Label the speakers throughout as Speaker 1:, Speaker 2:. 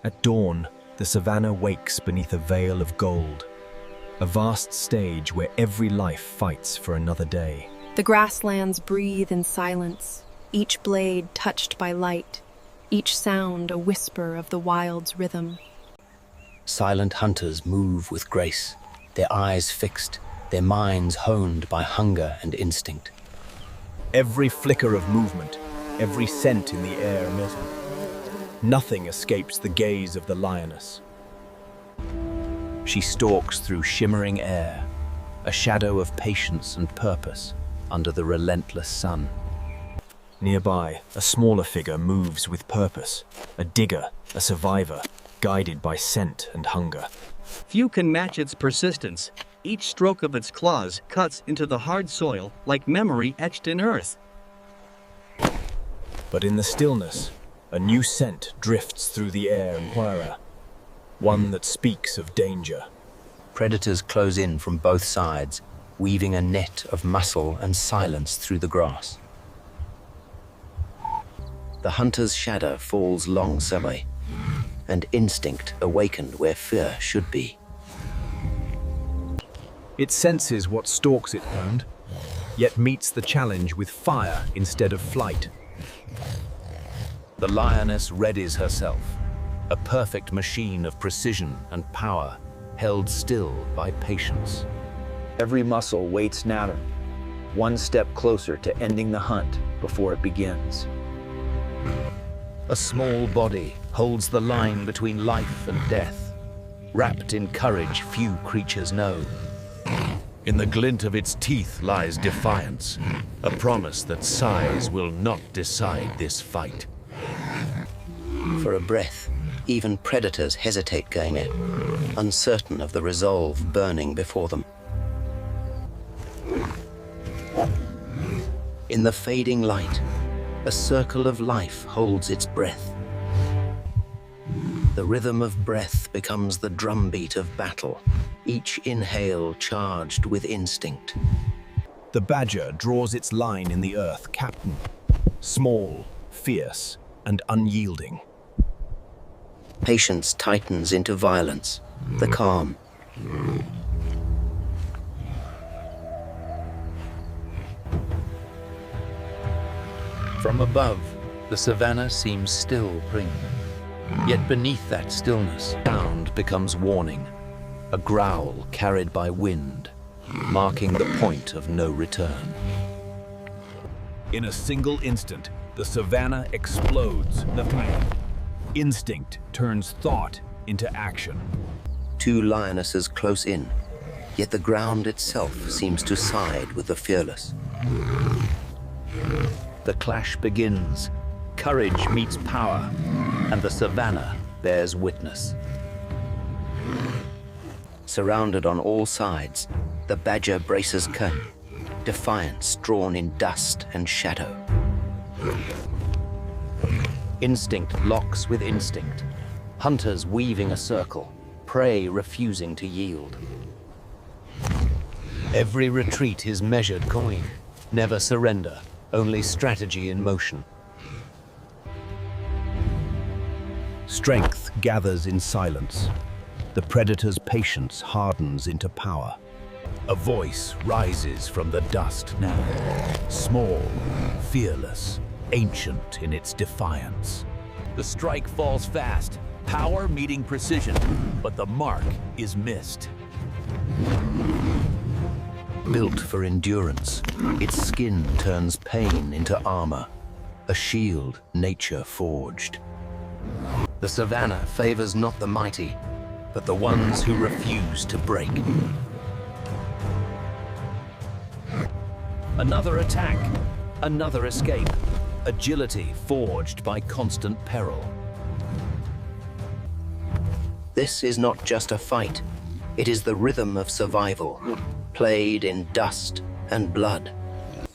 Speaker 1: At dawn, the savannah wakes beneath a veil of gold, a vast stage where every life fights for another day.
Speaker 2: The grasslands breathe in silence, each blade touched by light, each sound a whisper of the wild's rhythm.
Speaker 3: Silent hunters move with grace, their eyes fixed, their minds honed by hunger and instinct.
Speaker 1: Every flicker of movement, every scent in the air measured. Nothing escapes the gaze of the lioness. She stalks through shimmering air, a shadow of patience and purpose under the relentless sun. Nearby, a smaller figure moves with purpose, a digger, a survivor, guided by scent and hunger.
Speaker 4: Few can match its persistence. Each stroke of its claws cuts into the hard soil like memory etched in earth.
Speaker 1: But in the stillness, a new scent drifts through the air and Huara, one that speaks of danger.
Speaker 3: Predators close in from both sides, weaving a net of muscle and silence through the grass. The hunter's shadow falls long away, and instinct awakened where fear should be.
Speaker 1: It senses what stalks it owned, yet meets the challenge with fire instead of flight.
Speaker 5: The lioness readies herself, a perfect machine of precision and power, held still by patience.
Speaker 6: Every muscle waits now, one step closer to ending the hunt before it begins.
Speaker 5: A small body holds the line between life and death, wrapped in courage few creatures know. In the glint of its teeth lies defiance, a promise that size will not decide this fight.
Speaker 3: For a breath, even predators hesitate going in, uncertain of the resolve burning before them. In the fading light, a circle of life holds its breath. The rhythm of breath becomes the drumbeat of battle, each inhale charged with instinct.
Speaker 1: The badger draws its line in the earth, captain, small, fierce, and unyielding.
Speaker 3: Patience tightens into violence, the calm.
Speaker 5: From above, the savannah seems still pregnant. Yet beneath that stillness, sound becomes warning, a growl carried by wind, marking the point of no return. In a single instant, the savannah explodes. Instinct turns thought into action.
Speaker 3: Two lionesses close in, yet the ground itself seems to side with the fearless.
Speaker 5: The clash begins. Courage meets power, and the savannah bears witness.
Speaker 3: Surrounded on all sides, the badger braces cone, defiance drawn in dust and shadow.
Speaker 5: Instinct locks with instinct, hunters weaving a circle, prey refusing to yield. Every retreat is measured coin, never surrender, only strategy in motion.
Speaker 1: Strength gathers in silence. The predator's patience hardens into power.
Speaker 5: A voice rises from the dust now, small, fearless, ancient in its defiance. The strike falls fast, power meeting precision, but the mark is missed.
Speaker 3: Built for endurance, its skin turns pain into armor, a shield nature forged. The savannah favors not the mighty, but the ones who refuse to break.
Speaker 5: Another attack, another escape, agility forged by constant peril.
Speaker 3: This is not just a fight, it is the rhythm of survival, played in dust and blood.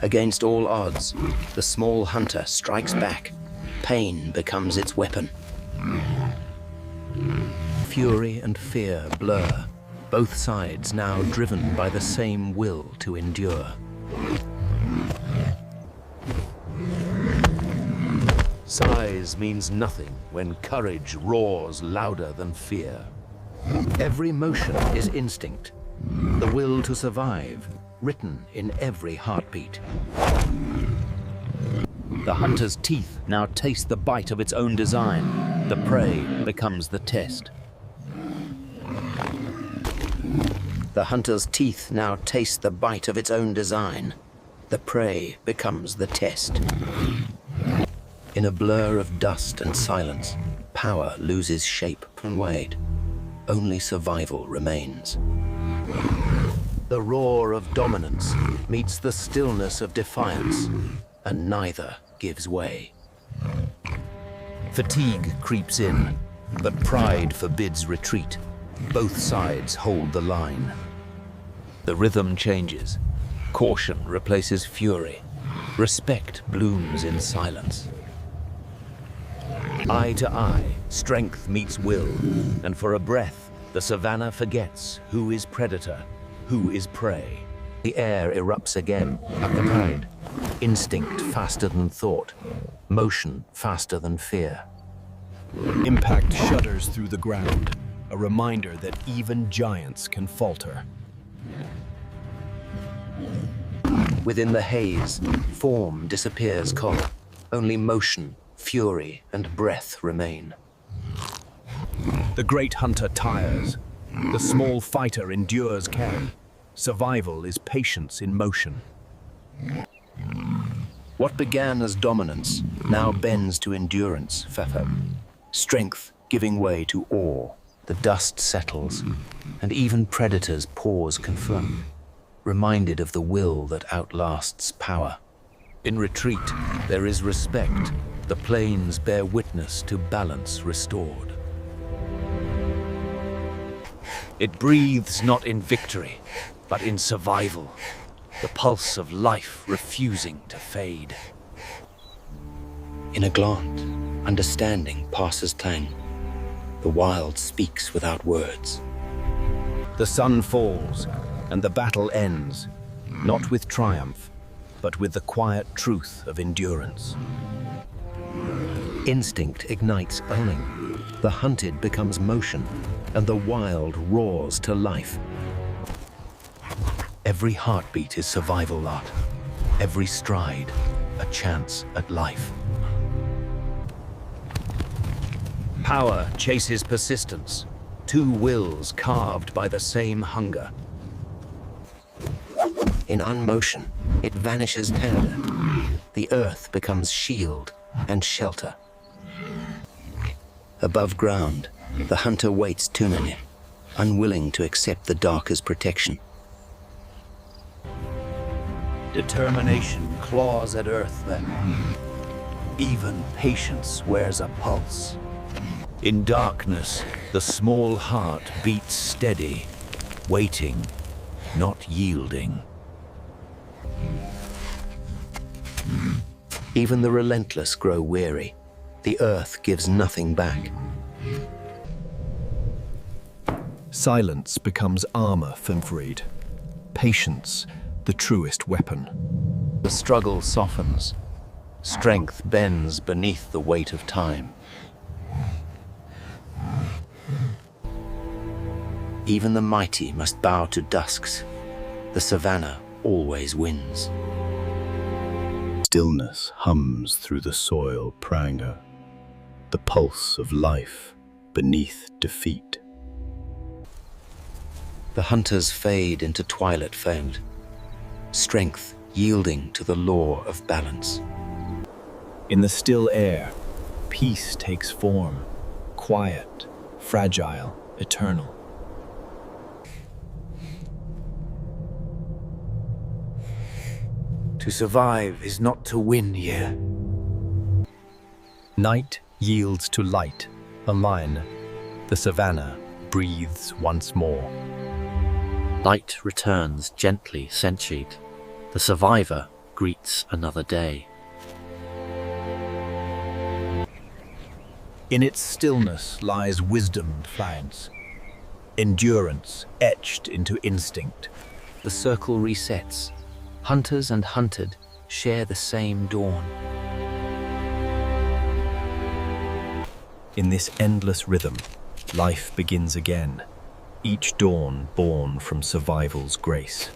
Speaker 3: Against all odds, the small hunter strikes back. Pain becomes its weapon. Fury and fear blur, both sides now driven by the same will to endure. Size means nothing when courage roars louder than fear. Every motion is instinct, the will to survive, written in every heartbeat. The hunter's teeth now taste the bite of its own design. The prey becomes the test. The hunter's teeth now taste the bite of its own design. The prey becomes the test. In a blur of dust and silence, power loses shape and weight. Only survival remains. The roar of dominance meets the stillness of defiance, and neither gives way. Fatigue creeps in, but pride forbids retreat. Both sides hold the line. The rhythm changes. Caution replaces fury. Respect blooms in silence. Eye to eye, strength meets will, and for a breath, the savannah forgets who is predator, who is prey. The air erupts again at the pride. Instinct faster than thought, motion faster than fear.
Speaker 1: Impact shudders through the ground, a reminder that even giants can falter.
Speaker 3: Within the haze, form disappears cold. Only motion, fury, and breath remain.
Speaker 1: The great hunter tires. The small fighter endures carry. Survival is patience in motion.
Speaker 3: What began as dominance now bends to endurance, Fefe. Strength giving way to awe. The dust settles, and even predators pause confirm, reminded of the will that outlasts power. In retreat, there is respect. The plains bear witness to balance restored. It breathes not in victory, but in survival, the pulse of life refusing to fade. In a glance, understanding passes tang. The wild speaks without words.
Speaker 1: The sun falls, and the battle ends, not with triumph, but with the quiet truth of endurance.
Speaker 3: Instinct ignites owning. The hunted becomes motion, and the wild roars to life. Every heartbeat is survival art. Every stride, a chance at life. Power chases persistence. Two wills carved by the same hunger. In unmotion, it vanishes tender. The earth becomes shield and shelter. Above ground, the hunter waits tunane, unwilling to accept the dark as protection. Determination claws at earth then. Even patience wears a pulse. In darkness, the small heart beats steady, waiting, not yielding. Even the relentless grow weary. The earth gives nothing back.
Speaker 1: Silence becomes armor, Fimfried. Patience, the truest weapon.
Speaker 3: The struggle softens. Strength bends beneath the weight of time. Even the mighty must bow to dusks. The savannah always wins.
Speaker 1: Stillness hums through the soil, Pranga, the pulse of life beneath defeat.
Speaker 3: The hunters fade into twilight found, strength yielding to the law of balance.
Speaker 1: In the still air, peace takes form, quiet, fragile, eternal.
Speaker 3: To survive is not to win here.
Speaker 1: Night yields to light, a line. The savannah breathes once more.
Speaker 7: Light returns gently sentient. The survivor greets another day.
Speaker 1: In its stillness lies wisdom plants, endurance etched into instinct.
Speaker 3: The circle resets. Hunters and hunted share the same dawn.
Speaker 1: In this endless rhythm, life begins again, each dawn born from survival's grace.